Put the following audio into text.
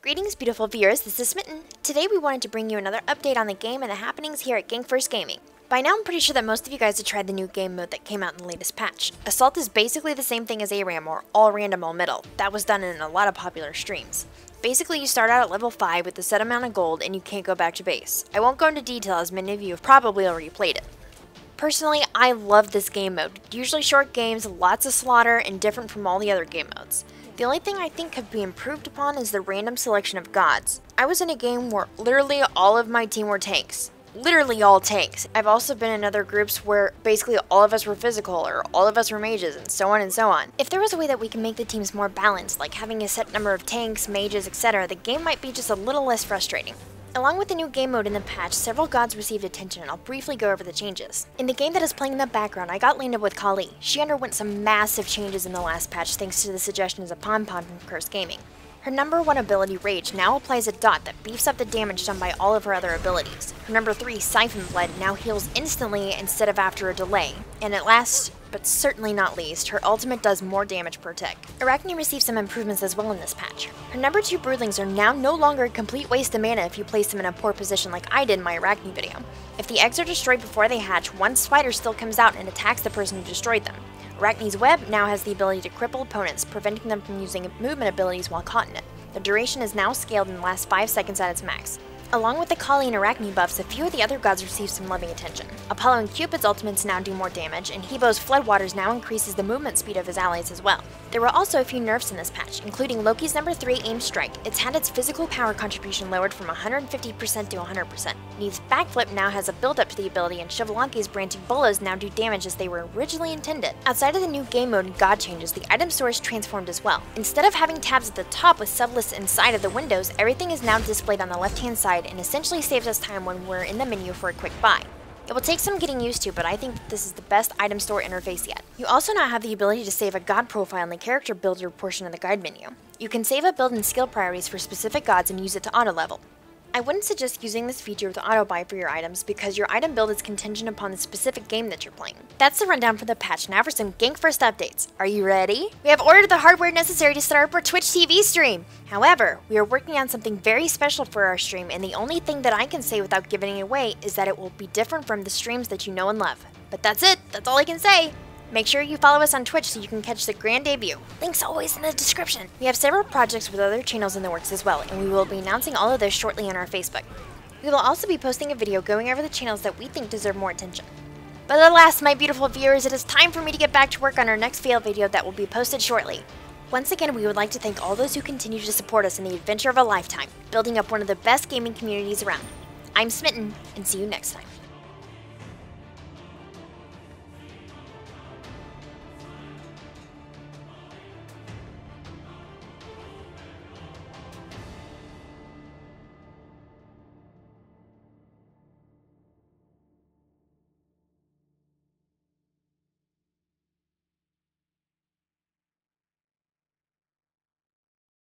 Greetings, beautiful viewers, this is Smitten. Today we wanted to bring you another update on the game and the happenings here at Gank First Gaming. By now I'm pretty sure that most of you guys have tried the new game mode that came out in the latest patch. Assault is basically the same thing as ARAM, or All Random All Middle. That was done in a lot of popular streams. Basically you start out at level 5 with a set amount of gold and you can't go back to base. I won't go into detail as many of you have probably already played it. Personally, I love this game mode. Usually short games, lots of slaughter, and different from all the other game modes. The only thing I think could be improved upon is the random selection of gods. I was in a game where literally all of my team were tanks. Literally all tanks. I've also been in other groups where basically all of us were physical or all of us were mages and so on and so on. If there was a way that we can make the teams more balanced, like having a set number of tanks, mages, etc., the game might be just a little less frustrating. Along with the new game mode in the patch, several gods received attention, and I'll briefly go over the changes. In the game that is playing in the background, I got landed with Kali. She underwent some massive changes in the last patch thanks to the suggestions of Pon from First Gaming. Her number 1 ability, Rage, now applies a dot that beefs up the damage done by all of her other abilities. Her number 3, Siphon Blood, now heals instantly instead of after a delay. And at last, but certainly not least, her ultimate does more damage per tick. Arachne received some improvements as well in this patch. Her number 2 broodlings are now no longer a complete waste of mana if you place them in a poor position like I did in my Arachne video. If the eggs are destroyed before they hatch, one spider still comes out and attacks the person who destroyed them. Arachne's web now has the ability to cripple opponents, preventing them from using movement abilities while caught in it. The duration is now scaled and lasts 5 seconds at its max. Along with the Kali and Arachne buffs, a few of the other gods receive some loving attention. Apollo and Cupid's ultimates now do more damage, and Hebo's Floodwaters now increases the movement speed of his allies as well. There were also a few nerfs in this patch, including Loki's number 3 Aim Strike. It's had its physical power contribution lowered from 150% to 100%. Neith's Backflip now has a build-up to the ability, and Xbalanque's Branching Bolas now do damage as they were originally intended. Outside of the new game mode and god changes, the item source transformed as well. Instead of having tabs at the top with sublists inside of the windows, everything is now displayed on the left-hand side and essentially saves us time when we're in the menu for a quick buy. It will take some getting used to, but I think that this is the best item store interface yet. You also now have the ability to save a god profile in the character builder portion of the guide menu. You can save a build and skill priorities for specific gods and use it to auto-level. I wouldn't suggest using this feature with auto-buy for your items because your item build is contingent upon the specific game that you're playing. That's the rundown for the patch. Now for some Gank First updates. Are you ready? We have ordered the hardware necessary to start up our Twitch TV stream. However, we are working on something very special for our stream, and the only thing that I can say without giving it away is that it will be different from the streams that you know and love. But that's it. That's all I can say. Make sure you follow us on Twitch so you can catch the grand debut. Links always in the description. We have several projects with other channels in the works as well, and we will be announcing all of those shortly on our Facebook. We will also be posting a video going over the channels that we think deserve more attention. But alas, my beautiful viewers, it is time for me to get back to work on our next fail video that will be posted shortly. Once again, we would like to thank all those who continue to support us in the adventure of a lifetime, building up one of the best gaming communities around. I'm Smitten, and see you next time.